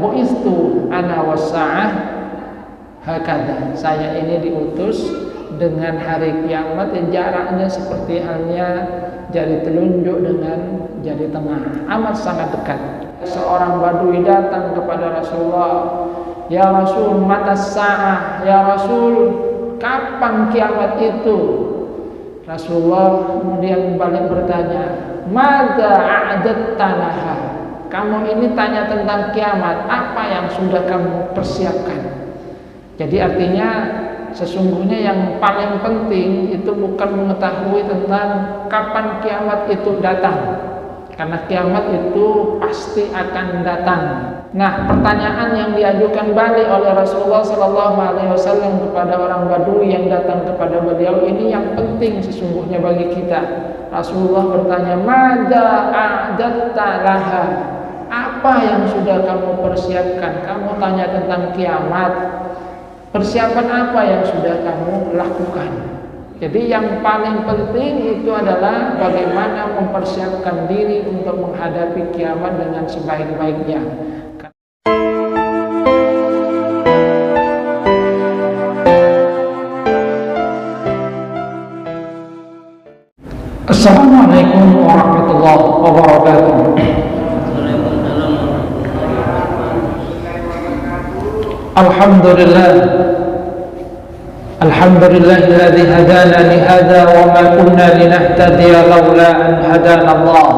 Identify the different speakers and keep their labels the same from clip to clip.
Speaker 1: bu'istu ana was-sa'ah hakadha. Saya ini diutus dengan hari kiamat yang jaraknya seperti halnya jari telunjuk dengan jari tengah, amat sangat dekat. Seorang badui datang kepada Rasulullah, "Ya Rasul, mata sa'ah? Ya Rasul, kapan kiamat itu?" Rasulullah kemudian balik bertanya, "Madza a'adatta laha?" Kamu ini tanya tentang kiamat, apa yang sudah kamu persiapkan? Jadi artinya sesungguhnya yang paling penting itu bukan mengetahui tentang kapan kiamat itu datang, karena kiamat itu pasti akan datang. Nah, pertanyaan yang diajukan balik oleh Rasulullah SAW kepada orang Badui yang datang kepada beliau ini yang penting sesungguhnya bagi kita. Rasulullah bertanya, "Madza a'adatta laha?" Apa yang sudah kamu persiapkan? Kamu tanya tentang kiamat, persiapan apa yang sudah kamu lakukan? Jadi yang paling penting itu adalah bagaimana mempersiapkan diri untuk menghadapi kiamat dengan sebaik-baiknya. Assalamualaikum warahmatullahi wabarakatuh. Alhamdulillahilladzi hadana li hadza wa ma kunna linahtadiya laula an hadana Allah.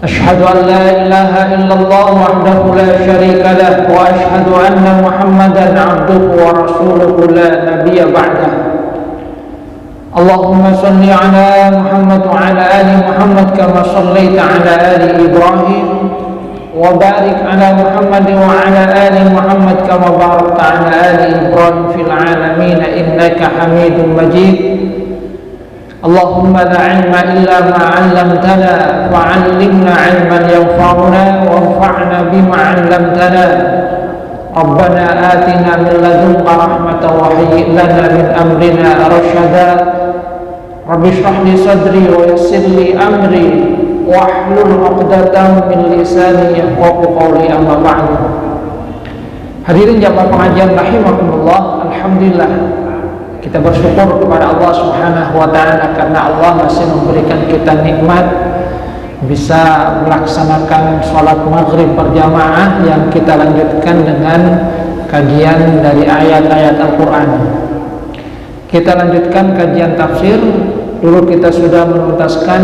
Speaker 1: Asyhadu an la ilaha illallah wahdahu la syarika lah wa asyhadu anna Muhammadan 'abduhu wa rasuluhu la nabiyya ba'dah. Allahumma shalli ala Muhammad wa ala ali Muhammad kama shallaita ala ali Ibrahim wa barik ala Muhammad wa ala ali Muhammad kama barakta ala ali Ibrahim fil alamin innaka Hamidum Majid. Allahumma la ilma illa ma 'allamtana wa 'allimna 'ilman yanfa'una wanfa'na bima 'allamtana. Rabbana atina min ladunka rahmatan wa hayyi' lana min amrina rashada. Rabbi shrah li sadri wa yassir li amri wahlul 'uqdatam min lisani yafqahu qawli, amma ba'du. Hadirin jamaah pengajian rahimakumullah, alhamdulillah kita bersyukur kepada Allah Subhanahu wa taala karena Allah masih memberikan kita nikmat bisa melaksanakan sholat maghrib berjamaah yang kita lanjutkan dengan kajian dari ayat-ayat Al-Quran. Kita lanjutkan kajian tafsir. Dulu kita sudah menuntaskan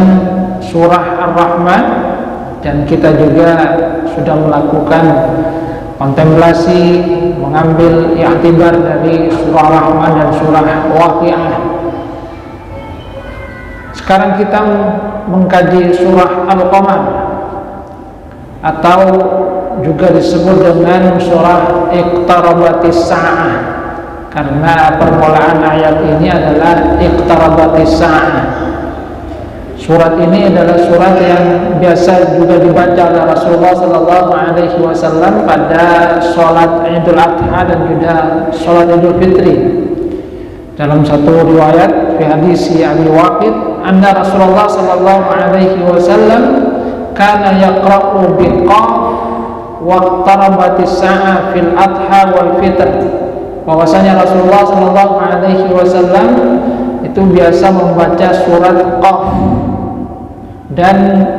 Speaker 1: surah Ar-Rahman dan kita juga sudah melakukan kontemplasi, mengambil i'tibar dari surah Ar-Rahman dan surah Waqiah. Sekarang kita mengkaji surah Al-Qamar atau juga disebut dengan surah Iqtarabatis Sa'ah, karena permulaan ayat ini adalah Iqtarabatis Sa'ah. Surat ini adalah surat yang biasa juga dibaca oleh Rasulullah SAW pada sholat Idul Adha dan juga sholat Idul Fitri. Dalam satu riwayat fi hadis Abi Waqid, anna Rasulullah SAW kana yaqra'u biqaf waqtarabatis sa'ah fil adha wal fitr. Bahwasanya Rasulullah SAW itu biasa membaca surat Qaf dan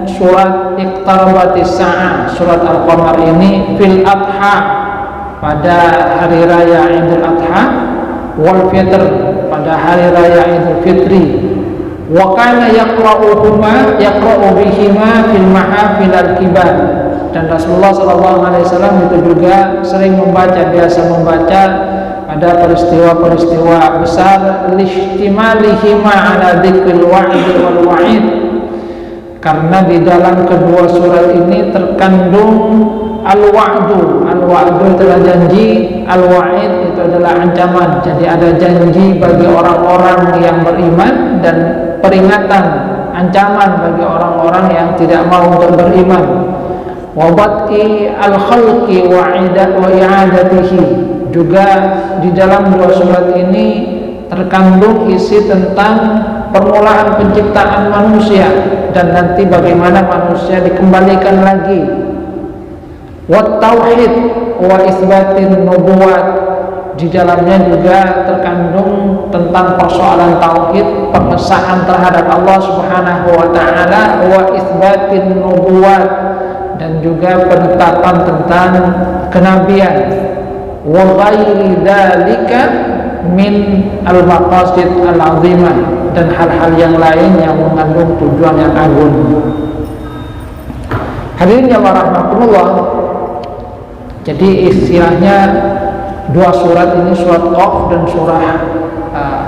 Speaker 1: surat Iqtarabatis Sa'ah, surat Al-Qamar ini fil adha pada hari raya Idul Adha, wal fitr pada hari raya Idul Fitri. Wa kana yaqra'u bihima fil mahafil al-kibar. Dan Rasulullah SAW itu juga sering biasa membaca pada peristiwa-peristiwa besar, lishtimalihima ala dzikril wa'id wal wa'id, karena di dalam kedua surat ini terkandung al-wa'du. Al-wa'du itu adalah janji, al-wa'id itu adalah ancaman. Jadi ada janji bagi orang-orang yang beriman dan peringatan, ancaman bagi orang-orang yang tidak mau untuk beriman. Wa bad'i al-khalqi wa i'adatihi. Juga di dalam dua surat ini terkandung isi tentang permulaan penciptaan manusia dan nanti bagaimana manusia dikembalikan lagi. Wa tauhid wa isbatin nubuwat, di dalamnya juga terkandung tentang persoalan tauhid, pengesahan terhadap Allah Subhanahu wa taala, wa isbatin nubuwat, dan juga penetapan tentang kenabian, wa ghairi dzalika min al-maqasid al-azimah, dan hal-hal yang lain yang mengandung tujuan yang agung. Hadirin yang rahmatullah, jadi istilahnya dua surat ini, surat Qaf dan surah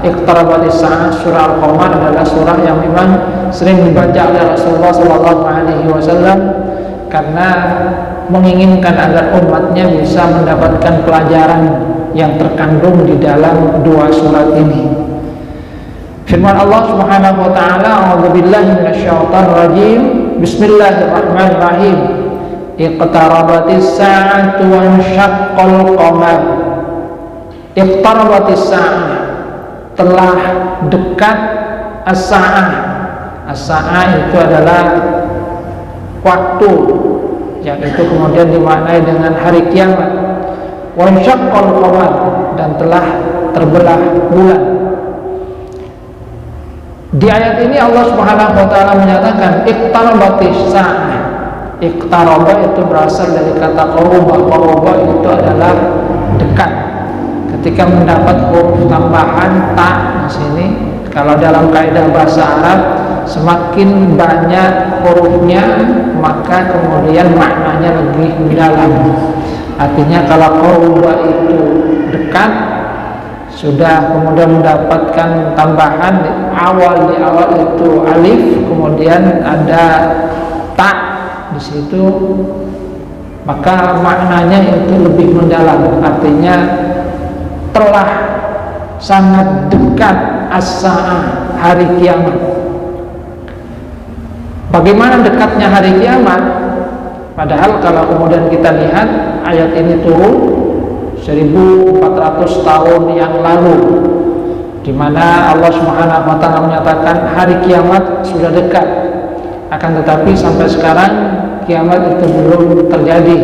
Speaker 1: Iqtarabatis Sa'ah, surah Al-Qamar, adalah surah yang memang sering dibaca oleh Rasulullah SAW karena menginginkan agar umatnya bisa mendapatkan pelajaran yang terkandung di dalam dua surat ini. Firman Allah Subhanahu wa taala, a'udzubillahi minasyaitonir rajim, bismillahirrahmanirrahim, iqtarabatis sa'atu wa syaqqal qamar. Iqtarabatis sa'ah, telah dekat as-sa'ah. As-sa'ah itu adalah waktu, yang itu kemudian dimaknai dengan hari kiamat. Wa syaqqal qamar, dan telah terbelah bulan. Di ayat ini Allah Subhanahu wa taala menyatakan iqtarabatis sa'ah. Iqtaraba itu berasal dari kata qaruba. Qaruba itu adalah dekat. Ketika mendapat huruf tambahan ta di sini, kalau dalam kaidah bahasa Arab, semakin banyak hurufnya maka kemudian maknanya lebih mendalam. Artinya kalau qaruba itu dekat, sudah kemudian mendapatkan tambahan di awal itu alif, kemudian ada ta di situ, maka maknanya itu lebih mendalam. Artinya telah sangat dekat as-sa'ah, hari kiamat. Bagaimana dekatnya hari kiamat? Padahal kalau kemudian kita lihat ayat ini turun 1400 tahun yang lalu, di mana Allah Subhanahu wa taala menyatakan hari kiamat sudah dekat. Akan tetapi sampai sekarang kiamat itu belum terjadi.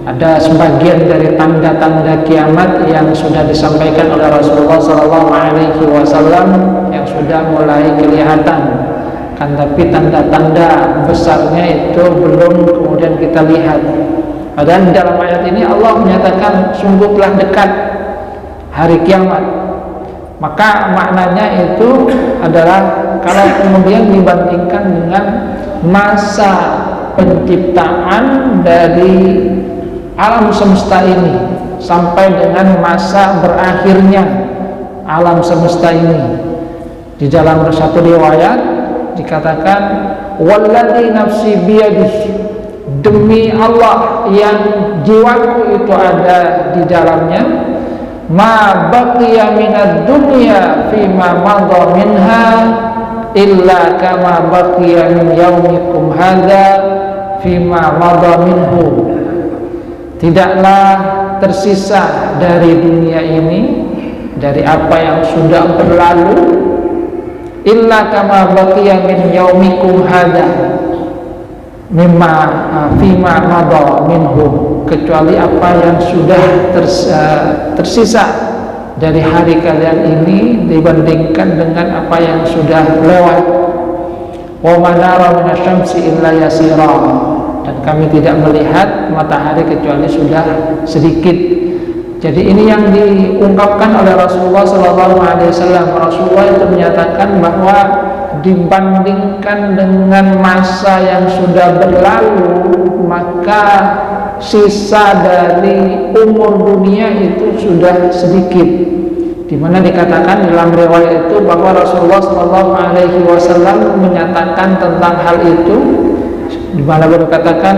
Speaker 1: Ada sebagian dari tanda-tanda kiamat yang sudah disampaikan oleh Rasulullah SAW yang sudah mulai kelihatan, kan tapi tanda-tanda besarnya itu belum kemudian kita lihat. Padahal dalam ayat ini Allah menyatakan sungguh telah dekat hari kiamat. Maka maknanya itu adalah kalau kemudian dibandingkan dengan masa penciptaan dari alam semesta ini sampai dengan masa berakhirnya alam semesta ini, di dalam satu riwayat dikatakan walladzi nafsi biyadihi, demi Allah yang jiwaku itu ada di dalamnya, ma baqiya minad dunya fima madha minha illa kama baqiya min yaumikum hadza fima madha minhu. Tidaklah tersisa dari dunia ini, dari apa yang sudah berlalu, illa kama baqiya min yaumikum hadza mimma fima madha minhu, kecuali apa yang sudah tersisa dari hari kalian ini dibandingkan dengan apa yang sudah lewat. Wa ma nara minasyamsi illa yasira, dan kami tidak melihat matahari kecuali sudah sedikit. Jadi ini yang diungkapkan oleh Rasulullah SAW. Rasulullah itu menyatakan bahwa dibandingkan dengan masa yang sudah berlalu, maka sisa dari umur dunia itu sudah sedikit. Di mana dikatakan dalam riwayat itu bahwa Rasulullah SAW menyatakan tentang hal itu, di mana beliau katakan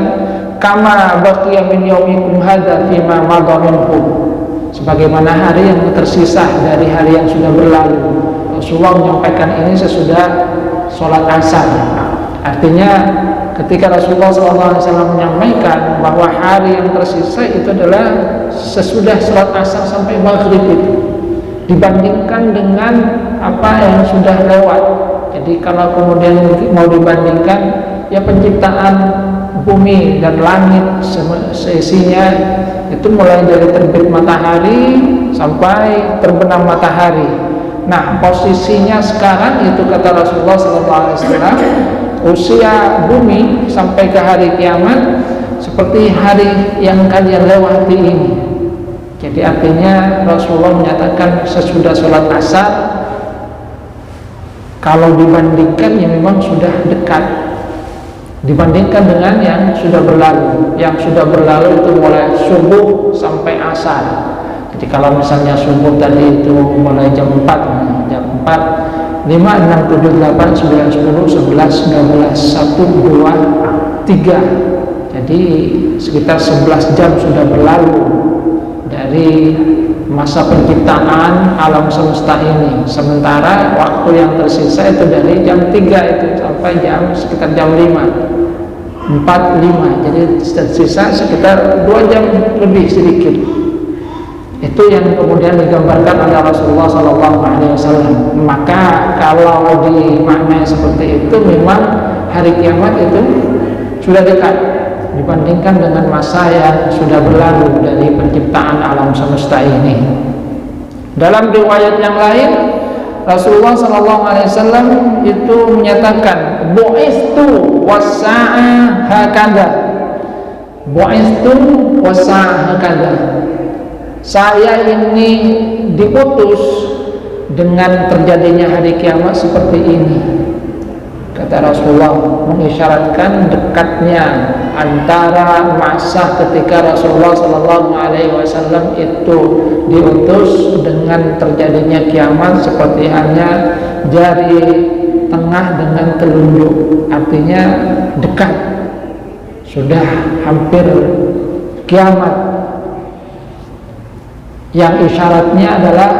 Speaker 1: kama baqiya min yaumikum hadza fima madha minkum, sebagaimana hari yang tersisa dari hari yang sudah berlalu. Rasulullah menyampaikan ini sesudah sholat asar. Artinya ketika Rasulullah SAW menyampaikan bahwa hari yang tersisa itu adalah sesudah sholat asar sampai maghrib itu, dibandingkan dengan apa yang sudah lewat. Jadi kalau kemudian mau dibandingkan, ya penciptaan bumi dan langit seisinya itu mulai dari terbit matahari sampai terbenam matahari. Nah, posisinya sekarang itu kata Rasulullah SAW, usia bumi sampai ke hari kiamat seperti hari yang kalian lewati ini. Jadi artinya Rasulullah menyatakan sesudah sholat asar, kalau dibandingkan ya memang sudah dekat dibandingkan dengan yang sudah berlalu. Yang sudah berlalu itu mulai subuh sampai asar. Jadi kalau misalnya subuh tadi itu mulai jam 4, 5, 6, 7, 8, 9, 10, 11, 12, 1, 2, 3. Jadi sekitar 11 jam sudah berlalu dari masa penciptaan alam semesta ini. Sementara waktu yang tersisa itu dari jam 3 itu sampai sekitar jam 5, 4, 5. Jadi tersisa sekitar 2 jam lebih sedikit. Itu yang kemudian digambarkan oleh Rasulullah SAW. Maka kalau dimaknai seperti itu, memang hari kiamat itu sudah dekat dibandingkan dengan masa yang sudah berlalu dari penciptaan alam semesta ini. Dalam riwayat yang lain, Rasulullah SAW itu menyatakan, bu'istu wassa'a hakadha, bu'istu wassa'a hakadha, saya ini diutus dengan terjadinya hari kiamat seperti ini. Kata Rasulullah, mengisyaratkan dekatnya antara masa ketika Rasulullah SAW itu diutus dengan terjadinya kiamat seperti hanya jari tengah dengan telunjuk. Artinya dekat, sudah hampir kiamat. Yang isyaratnya adalah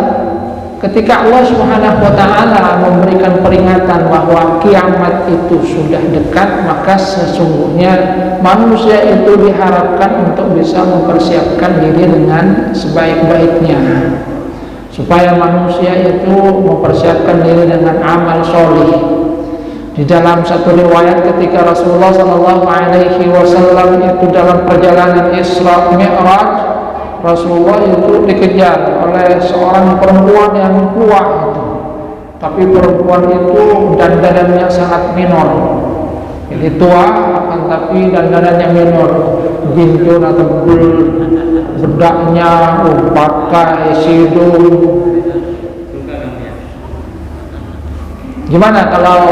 Speaker 1: ketika Allah Subhanahu wa ta'ala memberikan peringatan bahwa kiamat itu sudah dekat, maka sesungguhnya manusia itu diharapkan untuk bisa mempersiapkan diri dengan sebaik-baiknya, supaya manusia itu mempersiapkan diri dengan amal solih. Di dalam satu riwayat ketika Rasulullah SAW itu dalam perjalanan Isra Mi'raj, Rasulullah itu dikejar oleh seorang perempuan yang tua itu. Tapi perempuan itu dandanannya sangat minor. Jadi tua akan tapi dandanannya minor. Ginjal atau bedaknya pakai sidung. Gimana kalau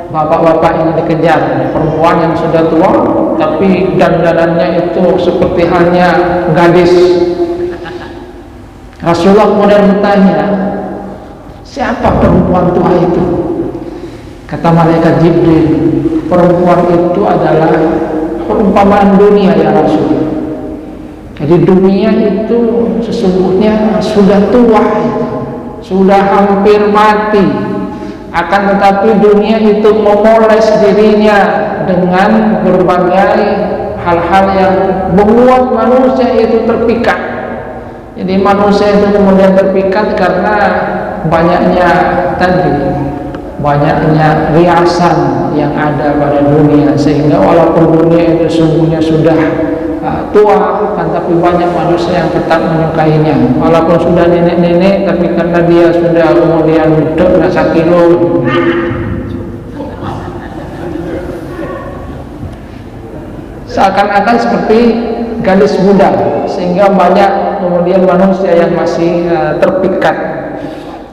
Speaker 1: bapak-bapak ini dikejar perempuan yang sudah tua tapi dandanannya itu seperti halnya gadis? Rasulullah kemudian bertanya, siapa perempuan tua itu? Kata malaikat Jibril, perempuan itu adalah perumpamaan dunia ya Rasul. Jadi dunia itu sesungguhnya sudah tua, sudah hampir mati. Akan tetapi dunia itu memoles dirinya dengan berbagai hal-hal yang membuat manusia itu terpikat. Jadi manusia itu kemudian terpikat karena banyaknya riasan yang ada pada dunia, sehingga walaupun dunia itu sungguhnya sudah tua, kan tapi banyak manusia yang tetap menyukainya. Walaupun sudah nenek-nenek, tapi karena dia sudah kemudian duduk rasa kilo, seakan-akan seperti gadis muda, sehingga banyak kemudian manusia yang masih terpikat.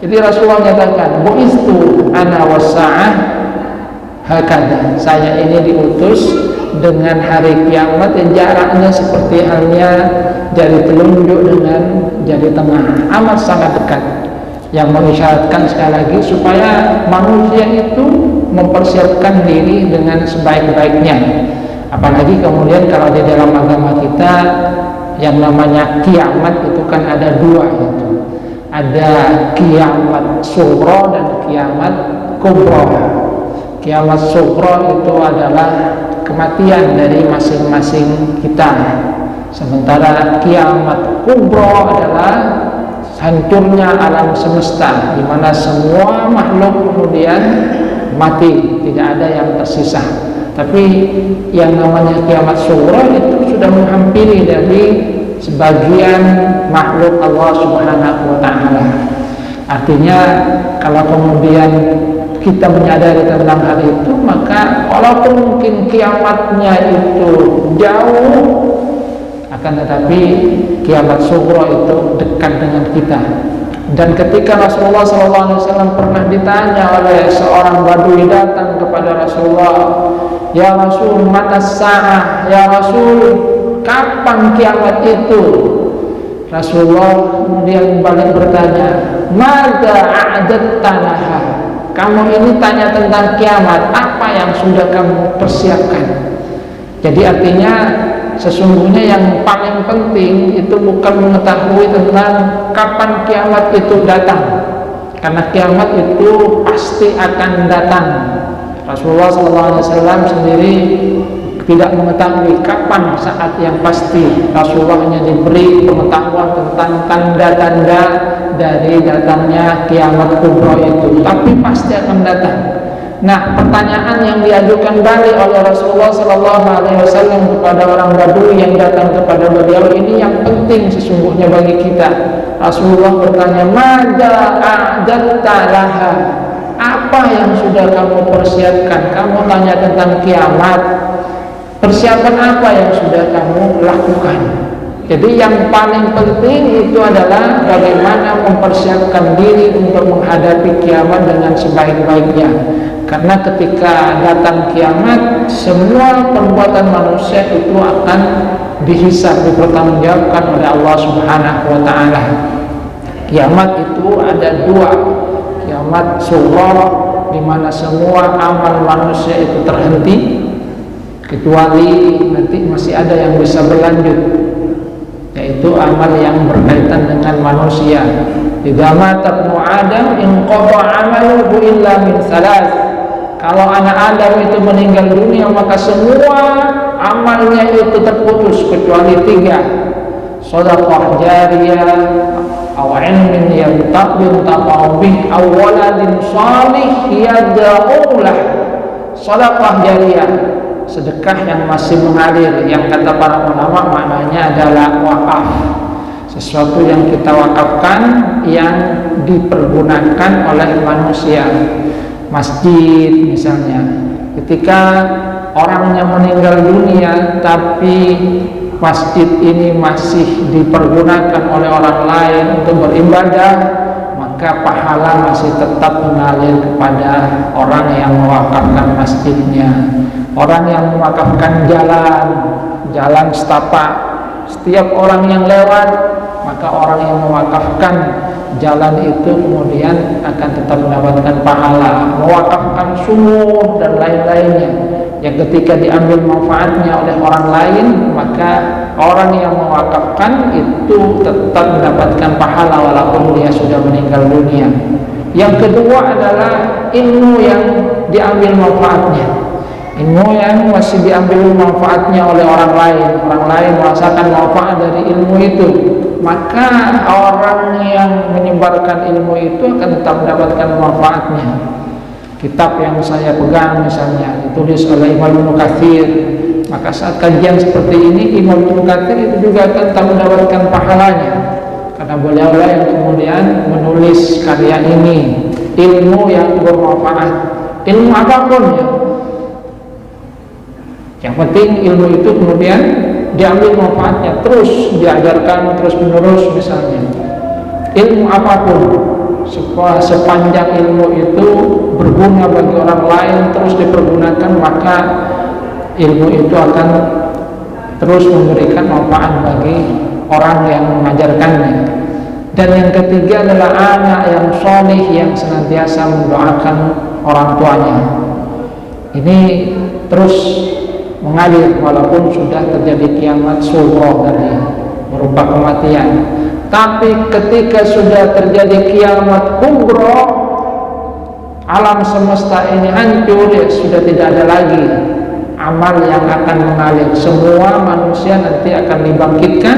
Speaker 1: Jadi Rasulullah menyatakan, bu'istu ana wassa'ah hakadha, saya ini diutus dengan hari kiamat yang jaraknya seperti halnya jari telunjuk dengan jari tengah, amat sangat dekat, yang mengisyaratkan sekali lagi supaya manusia itu mempersiapkan diri dengan sebaik-baiknya. Apalagi kemudian kalau di dalam agama kita yang namanya kiamat itu kan ada dua, itu ada kiamat sughra dan kiamat kubra. Kiamat sughra itu adalah kematian dari masing-masing kita, sementara kiamat kubra adalah hancurnya alam semesta, di mana semua makhluk kemudian mati, tidak ada yang tersisa. Tapi yang namanya kiamat sughra itu sudah menghampiri dari sebagian makhluk Allah Subhanahu wa taala. Artinya kalau kemudian kita menyadari tentang hal itu, maka walaupun mungkin kiamatnya itu jauh, akan tetapi kiamat sughra itu dekat dengan kita. Dan ketika Rasulullah SAW pernah ditanya oleh seorang badui datang kepada Rasulullah, "Ya Rasul, mata sa'ah? Ya Rasul, kapan kiamat itu?" Rasulullah kemudian balik bertanya, "Mada a'adatta laha?" Kamu ini tanya tentang kiamat, apa yang sudah kamu persiapkan? Jadi artinya sesungguhnya yang paling penting itu bukan mengetahui tentang kapan kiamat itu datang, karena kiamat itu pasti akan datang. Rasulullah SAW sendiri tidak mengetahui kapan saat yang pasti. Rasulullah hanya diberi pengetahuan tentang tanda-tanda dari datangnya kiamat kubra itu, tapi pasti akan datang. Nah, pertanyaan yang diajukan balik oleh Rasulullah SAW kepada orang Badui yang datang kepada beliau ini yang penting sesungguhnya bagi kita. Rasulullah bertanya, "Mada a'adatta laha?" Apa yang sudah kamu persiapkan? Kamu tanya tentang kiamat, persiapan apa yang sudah kamu lakukan? Jadi yang paling penting itu adalah bagaimana mempersiapkan diri untuk menghadapi kiamat dengan sebaik-baiknya. Karena ketika datang kiamat, semua perbuatan manusia itu akan dihisab, dipertanggungjawabkan oleh Allah Subhanahu wa taala. Kiamat itu ada dua. Kiamat sughra, di mana semua amal manusia itu terhenti, kecuali nanti masih ada yang bisa berlanjut, yaitu amal yang berkaitan dengan manusia. Idza mata ibnu Adam inqata 'amaluhu illa min thalath. Kalau anak Adam itu meninggal dunia, maka semua amalnya itu terputus kecuali tiga: shadaqah jariyah, aw ilmin yantafa'u bih, aw waladin shalih yad'u lah. Shadaqah jariyah, sedekah yang masih mengalir, yang kata para ulama maknanya adalah wakaf, sesuatu yang kita wakafkan yang dipergunakan oleh manusia. Masjid misalnya, ketika orangnya meninggal dunia tapi masjid ini masih dipergunakan oleh orang lain untuk beribadah, maka pahala masih tetap mengalir kepada orang yang mewakafkan masjidnya. Orang yang mewakafkan jalan setapak, setiap orang yang lewat, maka orang yang mewakafkan jalan itu kemudian akan tetap mendapatkan pahala. Mewakafkan sumur dan lain-lainnya, yang ketika diambil manfaatnya oleh orang lain, maka orang yang mewakafkan itu tetap mendapatkan pahala walaupun dia sudah meninggal dunia. Yang kedua adalah ilmu yang diambil manfaatnya, ilmu yang masih diambil manfaatnya oleh orang lain merasakan manfaat dari ilmu itu, maka orang yang menyebarkan ilmu itu akan tetap mendapatkan manfaatnya. Kitab yang saya pegang misalnya ditulis oleh Imam Ibnu Katsir, maka saat kajian seperti ini Imam Ibnu Katsir itu juga akan tetap mendapatkan pahalanya, karena beliaulah yang kemudian menulis karya ini. Ilmu yang bermanfaat, ilmu apapun ya, yang penting ilmu itu kemudian diambil manfaatnya, terus diajarkan terus menerus. Misalnya ilmu apapun, sepanjang ilmu itu berguna bagi orang lain, terus dipergunakan, maka ilmu itu akan terus memberikan manfaat bagi orang yang mengajarkannya. Dan yang ketiga adalah anak yang soleh yang senantiasa mendoakan orang tuanya. Ini terus mengalir walaupun sudah terjadi kiamat sughra tadi, berupa kematian. Tapi ketika sudah terjadi kiamat kubra, alam semesta ini hancur, ya sudah tidak ada lagi amal yang akan mengalir. Semua manusia nanti akan dibangkitkan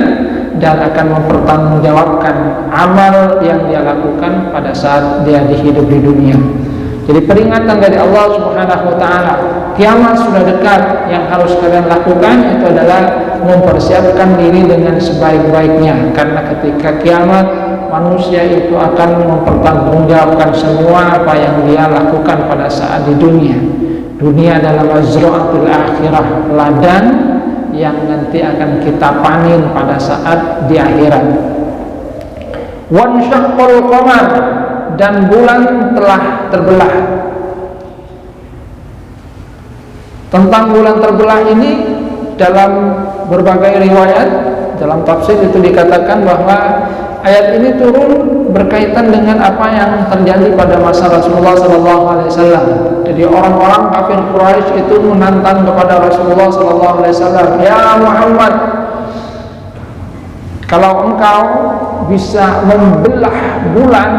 Speaker 1: dan akan mempertanggungjawabkan amal yang dia lakukan pada saat dia hidup di dunia. Jadi peringatan dari Allah Subhanahu wa taala kiamat sudah dekat. Yang harus kalian lakukan itu adalah mempersiapkan diri dengan sebaik-baiknya, karena ketika kiamat manusia itu akan mempertanggungjawabkan semua apa yang dia lakukan pada saat di dunia. Dunia adalah mazra'atul akhirah, ladang yang nanti akan kita panen pada saat di akhirat. Wansyaqqal qamar, dan bulan telah terbelah. Tentang bulan terbelah ini dalam berbagai riwayat, dalam tafsir itu dikatakan bahwa ayat ini turun berkaitan dengan apa yang terjadi pada masa Rasulullah SAW. Jadi orang-orang kafir Quraisy itu menantang kepada Rasulullah SAW, "Ya Muhammad, kalau engkau bisa membelah bulan,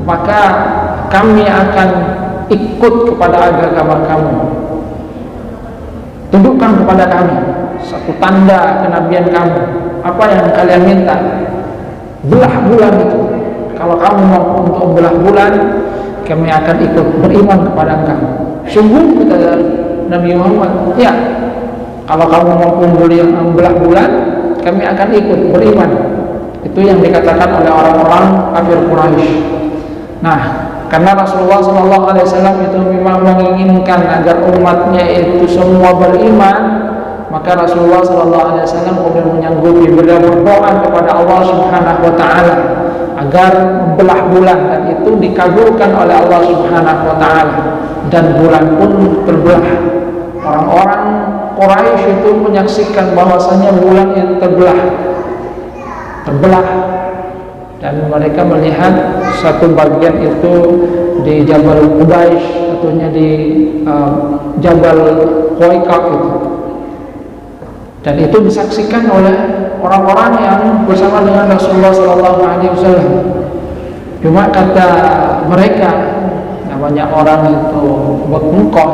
Speaker 1: maka kami akan ikut kepada agama kamu. Tunjukkan kepada kami satu tanda kenabian kamu. Apa yang kalian minta? Belah bulan itu. Kalau kamu mau untuk belah bulan, kami akan ikut beriman kepada engkau." Sungguh kata Nabi Muhammad, "Ya, kalau kamu mau membelah bulan, kami akan ikut beriman." Itu yang dikatakan oleh orang-orang kafir Quraisy. Nah, karena Rasulullah SAW itu memang menginginkan agar umatnya itu semua beriman, maka Rasulullah SAW kemudian menyanggupi, beliau berdoa kepada Allah Subhanahu wa Ta'ala agar membelah bulan, dan itu dikabulkan oleh Allah Subhanahu wa Ta'ala, dan bulan pun terbelah. Orang-orang Quraisy itu menyaksikan bahwasanya bulan itu terbelah, dan mereka melihat satu bagian itu di Jabal Qubais, satunya di Jabal Qawiqah itu, dan itu disaksikan oleh orang-orang yang bersama dengan Rasulullah SAW. Cuma kata mereka, namanya orang itu bermungkoh,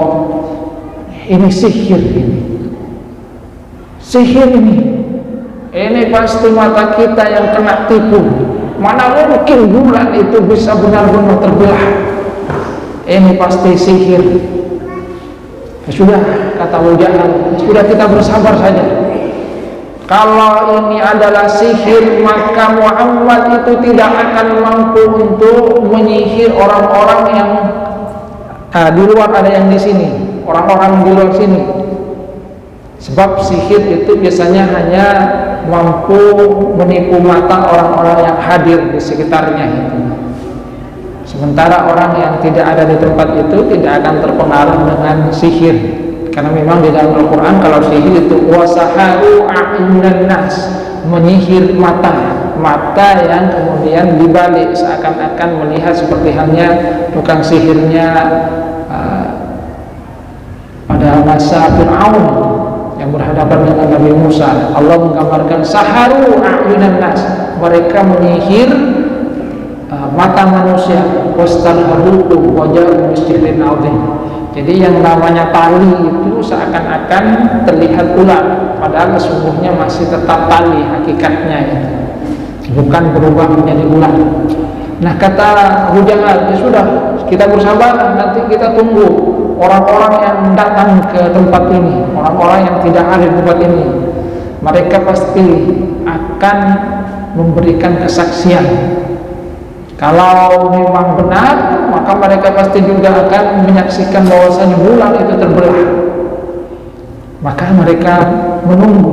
Speaker 1: ini sihir, ini pasti mata kita yang kena tipu. Mana mungkin bulan itu bisa benar-benar terbelah? Ini pasti sihir. Sudah, kata Abu Jahal, sudah, kita bersabar saja. Kalau ini adalah sihir, maka Muhammad itu tidak akan mampu untuk menyihir orang-orang yang di luar, ada yang di sini, orang-orang di luar sini. Sebab sihir itu biasanya hanya mampu menipu mata orang-orang yang hadir di sekitarnya itu. Sementara orang yang tidak ada di tempat itu tidak akan terpengaruh dengan sihir, karena memang di dalam Al-Quran kalau sihir itu wasaharu a'yunan nas, menyihir mata yang kemudian dibalik seakan-akan melihat, seperti halnya tukang sihirnya pada masa Fir'aun yang berhadapan dengan Nabi Musa. Allah menggambarkan saharu a'yunan nas, mereka menyihir mata manusia, wastarhabuhu waja'u misjidin azim. Jadi yang namanya tali itu seakan-akan terlihat ular, padahal sesungguhnya masih tetap tali hakikatnya itu, bukan berubah menjadi ular. Nah, kata Abu Jahal, ya sudah, kita bersabar, nanti kita tunggu orang-orang yang datang ke tempat ini, orang-orang yang tidak ada di tempat ini, mereka pasti akan memberikan kesaksian. Kalau memang benar, maka mereka pasti juga akan menyaksikan bahwasanya bulan itu terbelah. Maka mereka menunggu.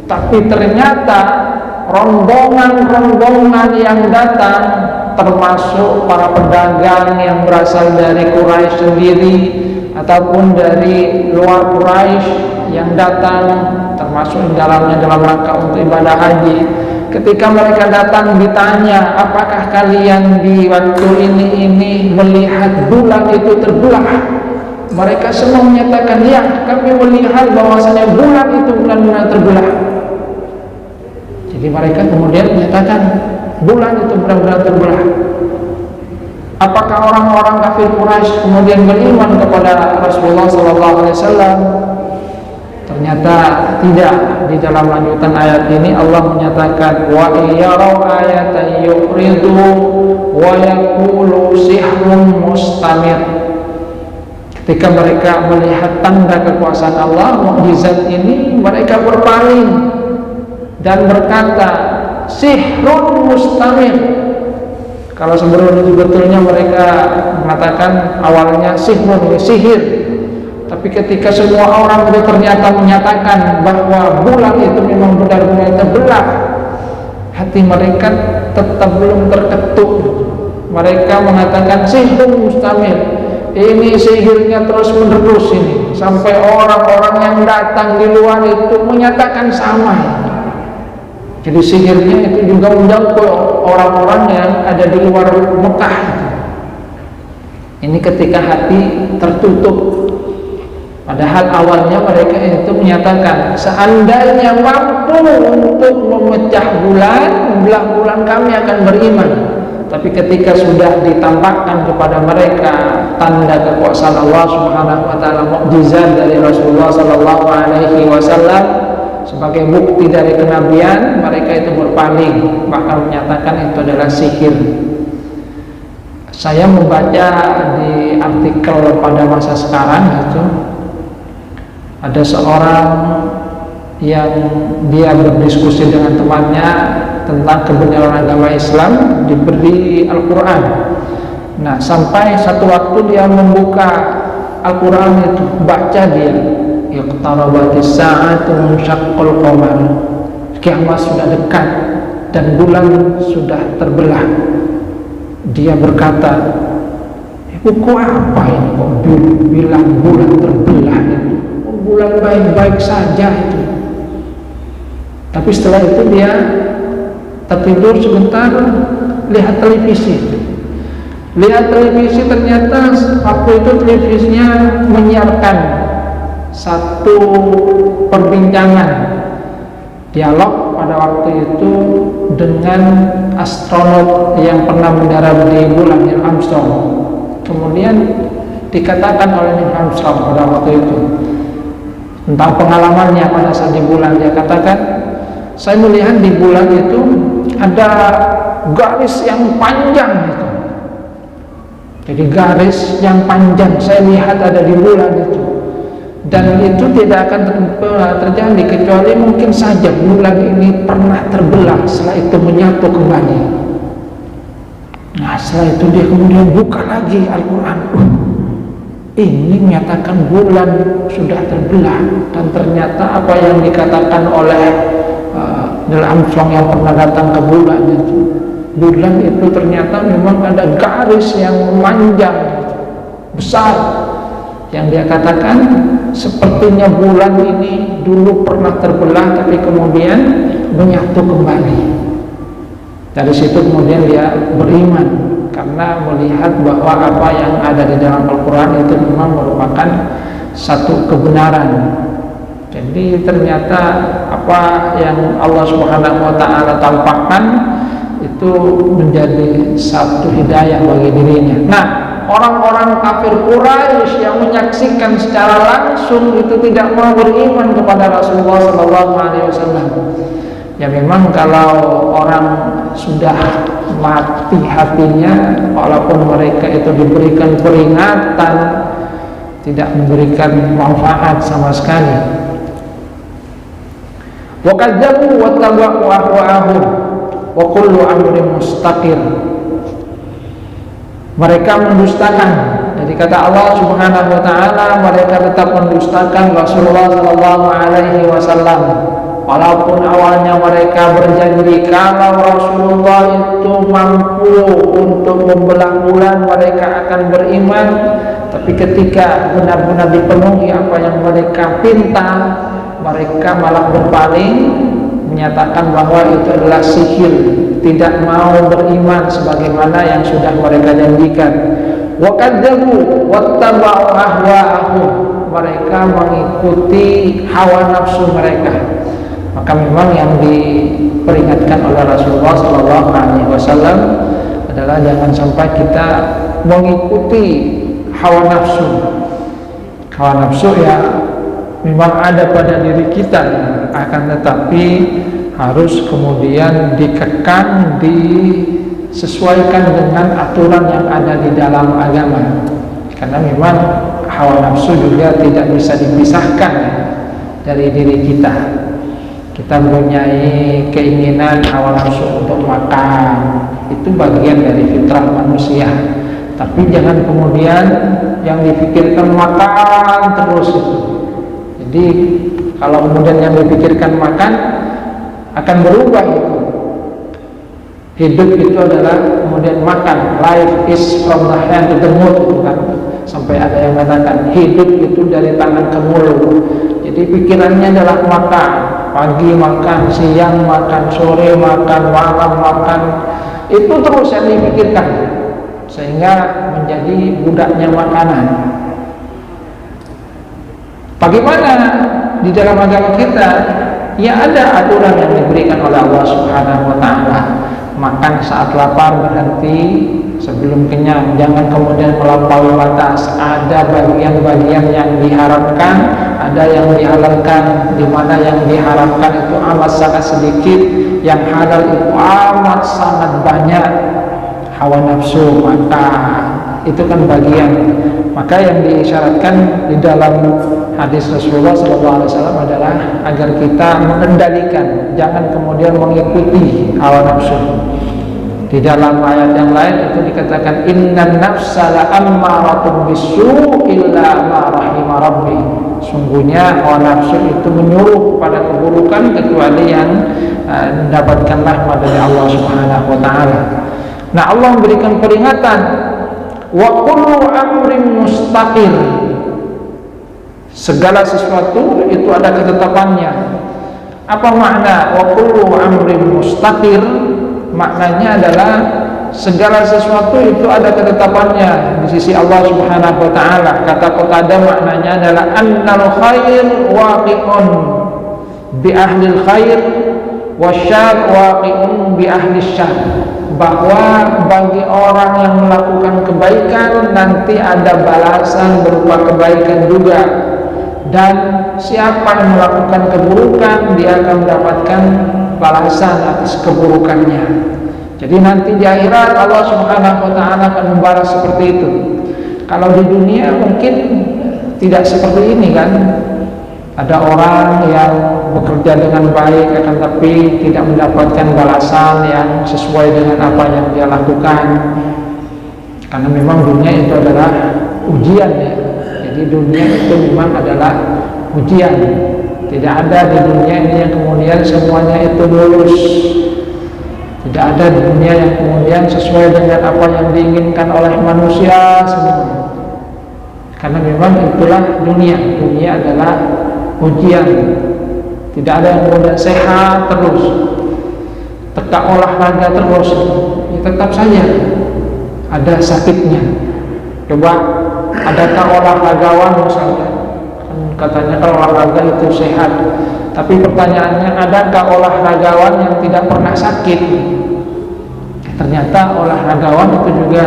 Speaker 1: Tapi ternyata rombongan-rombongan yang datang, termasuk para pedagang yang berasal dari Quraisy sendiri ataupun dari luar Quraisy yang datang, termasuk dalam rangka untuk ibadah haji. Ketika mereka datang ditanya, apakah kalian di waktu ini melihat bulan itu terbelah? Mereka semua menyatakan, ya, kami melihat bahwasanya bulan itu benar-benar terbelah. Jadi mereka kemudian menyatakan bulan itu benar-benar terbelah. Apakah orang-orang kafir Quraisy kemudian beriman kepada Rasulullah SAW? Ternyata tidak. Di dalam lanjutan ayat ini Allah menyatakan wa iyarau ayatan yuqridu wa yaqulu sihrun mustamir. Ketika mereka melihat tanda kekuasaan Allah, mukjizat ini, mereka berpaling dan berkata, sihrun mustamir. Kalau sebetulnya mereka mengatakan awalnya sihrun, sihir. Tapi ketika semua orang itu ternyata menyatakan bahwa bulan itu memang benar-benar terbelah, hati mereka tetap belum terketuk. Mereka mengatakan sihrun mustamir. Ini sihirnya terus menerus ini, sampai orang-orang yang datang di luar itu menyatakan sama. Jadi sihirnya itu juga menjangkau orang-orang yang ada di luar Mekah. Ini ketika hati tertutup. Padahal awalnya mereka itu menyatakan, seandainya mampu untuk memecah bulan kami akan beriman. Tapi ketika sudah ditampakkan kepada mereka tanda kekuasaan Allah Subhanahu wa taala, mukjizat dari Rasulullah sallallahu alaihi wasallam sebagai bukti dari kenabian, mereka itu berpaling, bahkan menyatakan itu adalah sihir. Saya membaca di artikel pada masa sekarang itu ada seorang yang dia berdiskusi dengan temannya tentang kebenaran agama Islam, diberi Al-Quran. Nah, sampai satu waktu dia membuka Al-Quran itu, baca dia, iqtarabatis sa'atu munsyaqqal qamar, kiamat sudah dekat dan bulan sudah terbelah. Dia berkata, buku apa ini kok bilang bulan terbelah itu? Bulan baik-baik saja itu. Tapi setelah itu dia tertidur sebentar, lihat televisi. Lihat televisi, ternyata waktu itu televisinya menyiarkan satu perbincangan dialog pada waktu itu dengan astronot yang pernah mendarat di bulan, Neil Armstrong. Kemudian dikatakan oleh Neil Armstrong pada waktu itu tentang pengalamannya pada saat di bulan. Dia katakan, saya melihat di bulan itu ada garis yang panjang itu. Jadi garis yang panjang saya lihat ada di bulan itu. Dan itu tidak akan terjadi kecuali mungkin saja bulan ini pernah terbelah, setelah itu menyatu kembali. Nah, setelah itu dia kemudian buka lagi Al-Quran. Ini menyatakan bulan sudah terbelah, dan ternyata apa yang dikatakan oleh Neil Armstrong yang pernah datang ke bulan itu ternyata memang ada garis yang memanjang besar, yang dia katakan sepertinya bulan ini dulu pernah terbelah tapi kemudian menyatu kembali. Dari situ kemudian dia beriman karena melihat bahwa apa yang ada di dalam Al-Quran itu memang merupakan satu kebenaran. Jadi ternyata apa yang Allah Subhanahu wa taala tampakkan itu menjadi satu hidayah bagi dirinya. Nah, orang-orang kafir Quraisy yang menyaksikan secara langsung itu tidak mau beriman kepada Rasulullah sallallahu alaihi wasallam. Ya memang kalau orang sudah mati hatinya, walaupun mereka itu diberikan peringatan, tidak memberikan manfaat sama sekali. Wa kadzabu wa taba'u ahwa'ahum wa kullu amrin mustaqir. Mereka mendustakan. Jadi kata Allah Subhanahu wa taala, mereka tetap mendustakan Rasulullah sallallahu alaihi wasallam. Walaupun awalnya mereka berjanji kalau Rasulullah itu mampu untuk membelah bulan, mereka akan beriman. Tapi ketika benar-benar dipenuhi apa yang mereka pinta, mereka malah berpaling, menyatakan bahwa itu adalah sihir, tidak mau beriman sebagaimana yang sudah mereka janjikan. Wa kadzabu wattaba'u ahwa'ahum, mereka mengikuti hawa nafsu mereka. Maka memang yang diperingatkan oleh Rasulullah SAW adalah jangan sampai kita mengikuti hawa nafsu. Hawa nafsu ya memang ada pada diri kita, akan tetapi harus kemudian dikekang, disesuaikan dengan aturan yang ada di dalam agama. Karena memang hawa nafsu juga tidak bisa dipisahkan dari diri kita. Kita mempunyai keinginan hawa nafsu untuk makan, itu bagian dari fitrah manusia. Tapi jangan kemudian yang dipikirkan makan terus itu. Jadi kalau kemudian yang dipikirkan makan, akan berubah itu. Hidup itu adalah kemudian makan. Life is from the hand to the mouth, kan? Sampai ada yang mengatakan hidup itu dari tangan ke mulut. Jadi pikirannya adalah makan. Pagi makan, siang makan, sore makan, malam makan. Itu terus yang dipikirkan, sehingga menjadi budaknya makanan. Bagaimana di dalam agama kita? Ya ada aturan yang diberikan oleh Allah Subhanahu wa Ta'ala. Makan saat lapar, berhenti sebelum kenyang, jangan kemudian melampaui batas. Ada bagian-bagian yang diharamkan, ada yang dihalalkan. Di mana yang diharamkan itu amat sangat sedikit, yang halal itu amat sangat banyak. Hawa nafsu makan itu kan bagian. Maka yang disyaratkan di dalam hadis Rasulullah SAW adalah agar kita mengendalikan, jangan kemudian mengikuti hawa nafsu. Di dalam ayat yang lain itu dikatakan innan nafsa la'ammaratun bisu' illa ma rahima rabbi. Sungguhnya hawa nafsu itu menyuruh pada keburukan kecuali yang mendapatkan rahmat dari Allah Subhanahu wa Ta'ala. Nah, Allah memberikan peringatan, wa kullu amrin mustaqir. Segala sesuatu itu ada ketetapannya. Apa makna wa kullu amrin mustaqir? Maknanya adalah segala sesuatu itu ada ketetapannya di sisi Allah Subhanahu wa Ta'ala. Kata Qatadah maknanya adalah annal khair waqi'un bi ahlil khair wasyarr waqi'un bi ahli syarr. Bahwa bagi orang yang melakukan kebaikan nanti ada balasan berupa kebaikan juga, dan siapa yang melakukan keburukan dia akan mendapatkan balasan atas keburukannya. Jadi nanti di akhirat Allah Subhanahu wa Ta'ala akan membalas seperti itu. Kalau di dunia mungkin tidak seperti ini kan. Ada orang yang bekerja dengan baik akan tapi tidak mendapatkan balasan yang sesuai dengan apa yang dia lakukan. Karena memang dunia itu adalah ujian ya. Jadi dunia itu memang adalah ujian. Tidak ada di dunia ini yang kemudian semuanya itu lulus. Tidak ada di dunia yang kemudian sesuai dengan apa yang diinginkan oleh manusia semua. Karena memang itulah dunia. Dunia adalah ujian. Tidak ada yang kemudian sehat terus, tetap olahraga terus, ya tetap saja ada sakitnya. Coba adakah olahragawan misalnya, katanya kalau olahraga itu sehat, tapi pertanyaannya adakah olahragawan yang tidak pernah sakit? Ternyata olahragawan itu juga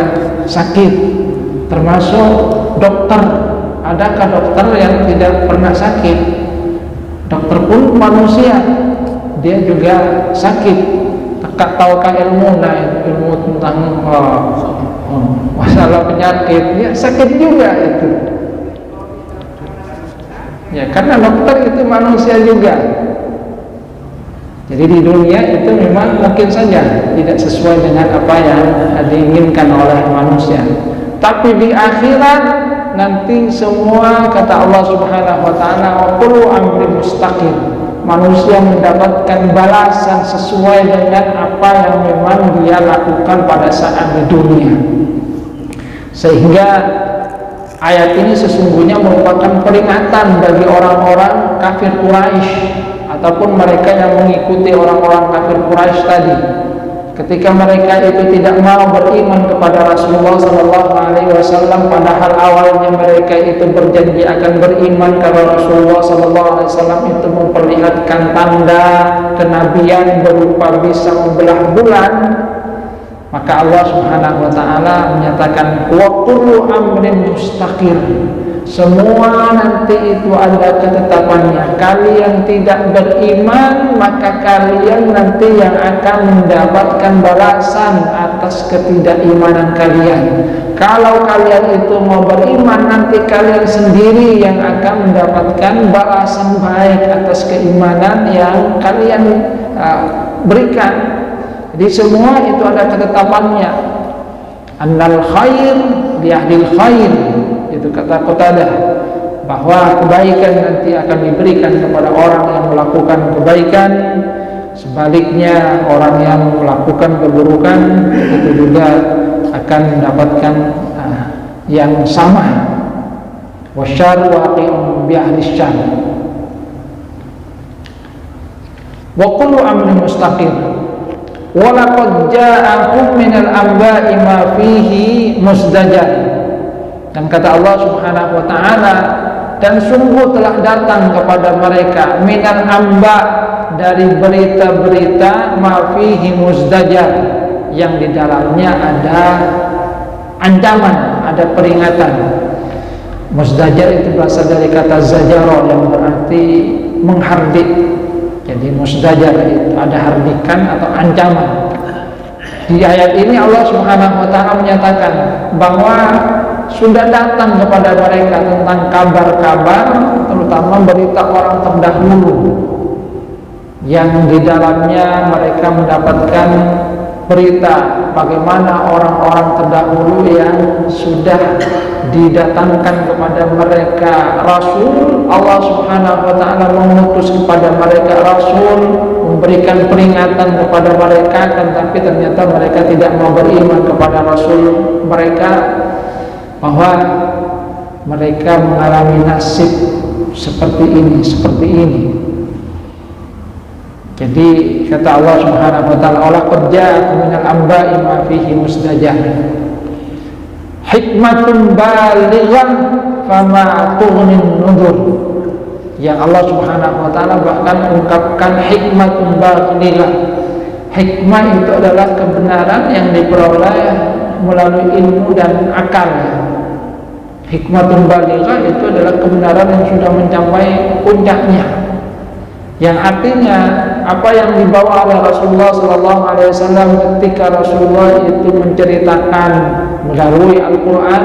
Speaker 1: sakit, termasuk dokter. Adakah dokter yang tidak pernah sakit? Dokter pun manusia, dia juga sakit. Tak tahukah ilmu, ilmu tentang masalah penyakit, ya sakit juga itu. Ya karena dokter itu manusia juga. Jadi di dunia itu memang mungkin saja tidak sesuai dengan apa yang diinginkan oleh manusia. Tapi di akhirat nanti semua kata Allah Subhanahu wa Ta'ala wa kullu amrin mustaqim. Manusia mendapatkan balasan sesuai dengan apa yang memang dia lakukan pada saat di dunia. Sehingga ayat ini sesungguhnya merupakan peringatan bagi orang-orang kafir Quraisy ataupun mereka yang mengikuti orang-orang kafir Quraisy tadi. Ketika mereka itu tidak mau beriman kepada Rasulullah SAW, padahal awalnya mereka itu berjanji akan beriman karena Rasulullah SAW itu memperlihatkan tanda kenabian berupa bisa membelah bulan, maka Allah Subhanahu wa Ta'ala menyatakan wa kullu amrin mustaqir. Semua nanti itu ada ketetapannya. Kalian tidak beriman, maka kalian nanti yang akan mendapatkan balasan atas ketidakimanan kalian. kalau kalian itu mau beriman, nanti kalian sendiri yang akan mendapatkan balasan baik atas keimanan yang kalian berikan. Jadi semua itu ada ketetapannya. Annal khair li ahlil khair, itu kata Qatadah, bahwa kebaikan nanti akan diberikan kepada orang yang melakukan kebaikan, sebaliknya orang yang melakukan keburukan itu juga akan mendapatkan yang sama. Wasyarru waqi'un bi ahli syarr wa kullu amrin mustaqim wa laqad ja'akum minal anba'i ma fihi musdajar. Dan kata Allah Subhanahu wa taala, dan sungguh telah datang kepada mereka minal amba, dari berita-berita ma fihi musdajar, yang di dalamnya ada ancaman, ada peringatan. Musdajar itu berasal dari kata zajaro yang berarti menghardik. Jadi musdajar itu ada hardikan atau ancaman. Di ayat ini Allah Subhanahu wa taala menyatakan bahwa sudah datang kepada mereka tentang kabar-kabar, terutama berita orang terdahulu, yang di dalamnya mereka mendapatkan berita bagaimana orang-orang terdahulu yang sudah didatangkan kepada mereka Rasul. Allah Subhanahu wa ta'ala mengutus kepada mereka Rasul, memberikan peringatan kepada mereka, tapi ternyata mereka tidak mau beriman kepada Rasul mereka, bahwa mereka mengalami nasib seperti ini, seperti ini. Jadi kata Allah Subhanahu wa taala, "Wala qad ja'akum minal anba'i ma fihi mustajab. Hikmatun balighah fama tughnin nuzur." Yang Allah Subhanahu wa taala bahkan ungkapkan hikmatun balighah. Hikmah itu adalah kebenaran yang diperoleh melalui ilmu dan akal. Hikmatun balighah itu adalah kebenaran yang sudah mencapai puncaknya. Yang artinya apa yang dibawa oleh Rasulullah SAW ketika Rasulullah itu menceritakan melalui Al-Quran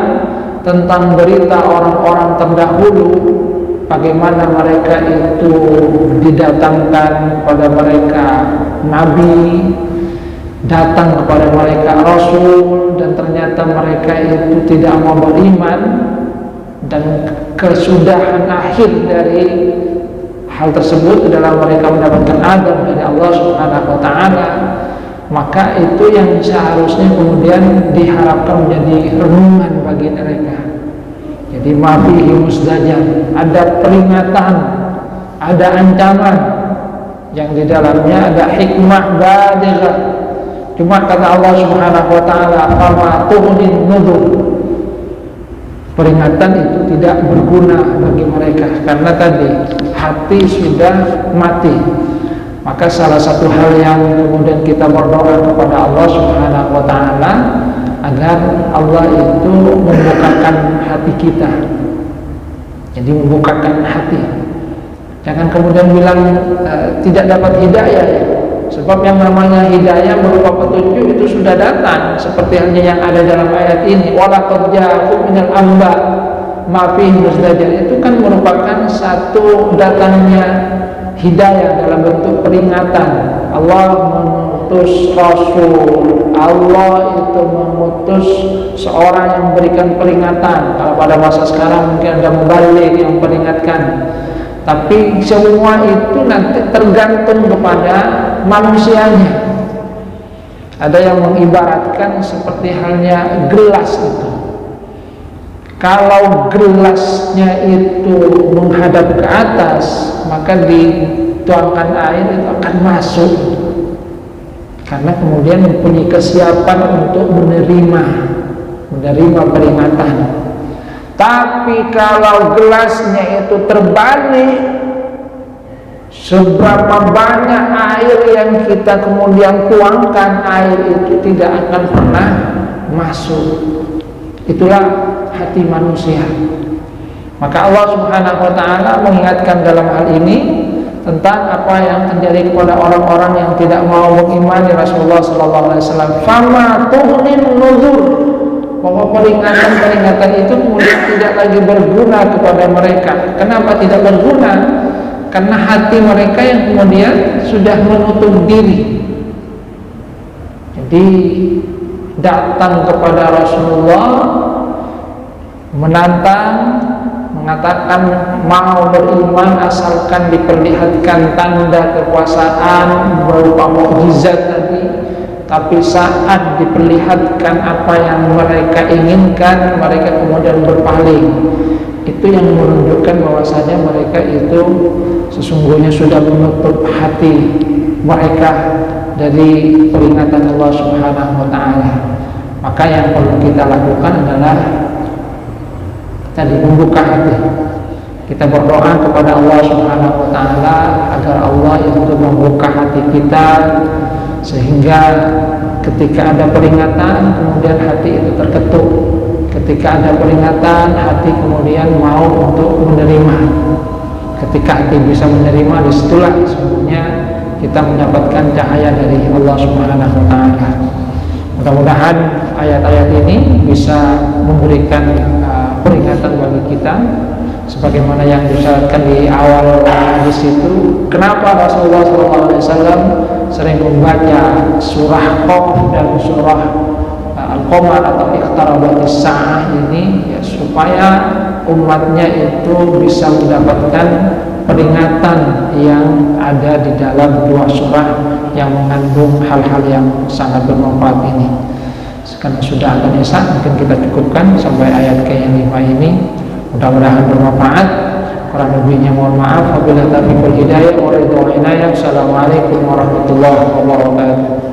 Speaker 1: tentang berita orang-orang terdahulu, bagaimana mereka itu didatangkan kepada mereka Nabi, datang kepada mereka Rasul, dan ternyata mereka itu tidak mau beriman, dan kesudahan akhir dari hal tersebut adalah mereka mendapatkan adab dari Allah Subhanahu wa taala. Maka itu yang seharusnya kemudian diharapkan menjadi renungan bagi mereka. Jadi mafihi musdajar, ada peringatan, ada ancaman, yang di dalamnya ada hikmah balighah. Cuma kata Allah Subhanahu wa taala, "Fama tughnin nuzur." Peringatan itu tidak berguna bagi mereka karena tadi hati sudah mati. Maka salah satu hal yang kemudian kita berdoa kepada Allah Subhanahu wa taala agar Allah itu membukakan hati kita. Jadi membukakan hati. Jangan kemudian bilang tidak dapat hidayah ya. Sebab yang namanya hidayah berupa petunjuk itu sudah datang, seperti halnya yang ada dalam ayat ini, wala qad ja'akum minal amba ma fihi mustajab. Itu kan merupakan satu datangnya hidayah dalam bentuk peringatan. Allah mengutus Rasul, Allah itu mengutus seorang yang memberikan peringatan. Kalau pada masa sekarang mungkin ada mubalik yang memperingatkan. Tapi semua itu nanti tergantung kepada manusianya. Ada yang mengibaratkan seperti halnya gelas itu. Kalau gelasnya itu menghadap ke atas, maka dituangkan air itu akan masuk. Karena kemudian mempunyai kesiapan untuk menerima peringatan. Tapi kalau gelasnya itu terbalik, seberapa banyak air yang kita kemudian tuangkan, air itu tidak akan pernah masuk. Itulah hati manusia. Maka Allah Subhanahu wa taala mengingatkan dalam hal ini tentang apa yang terjadi kepada orang-orang yang tidak mau mengimani Rasulullah sallallahu alaihi wasallam. Fama tughnin nuzur. bahwa peringatan-peringatan itu kemudian tidak lagi berguna kepada mereka. Kenapa tidak berguna? Karena hati mereka yang kemudian sudah menutup diri. Jadi datang kepada Rasulullah, menantang, mengatakan mau beriman asalkan diperlihatkan tanda kekuasaan berupa mukjizat tadi. Tapi saat diperlihatkan apa yang mereka inginkan, mereka kemudian berpaling. Itu yang menunjukkan bahwasanya mereka itu sesungguhnya sudah menutup hati mereka dari peringatan Allah Subhanahu wa taala. Maka yang perlu kita lakukan adalah tadi membuka hati. Kita berdoa kepada Allah Subhanahu wa taala agar Allah itu membuka hati kita, sehingga ketika ada peringatan kemudian hati itu terketuk. Ketika ada peringatan hati kemudian mau untuk menerima. Ketika hati bisa menerima, disitulah sesungguhnya kita mendapatkan cahaya dari Allah Subhanahu wa taala. Mudah-mudahan ayat-ayat ini bisa memberikan peringatan bagi kita, sebagaimana yang disyaratkan di awal hadis itu. Kenapa Rasulullah SAW sering membaca surah Qaf dan surah Al-Qamar atau Iqtarabatis Sa'ah ini, ya, supaya umatnya itu bisa mendapatkan peringatan yang ada di dalam dua surah yang mengandung hal-hal yang sangat bermanfaat ini. Karena sudah akan Isya, mungkin kita cukupkan sampai ayat ke-5 ini. Mudah-mudahan bermanfaat. Kurang lebihnya mohon maaf. Wabillahi taufiq wal hidayah. Assalamualaikum warahmatullahi wabarakatuh.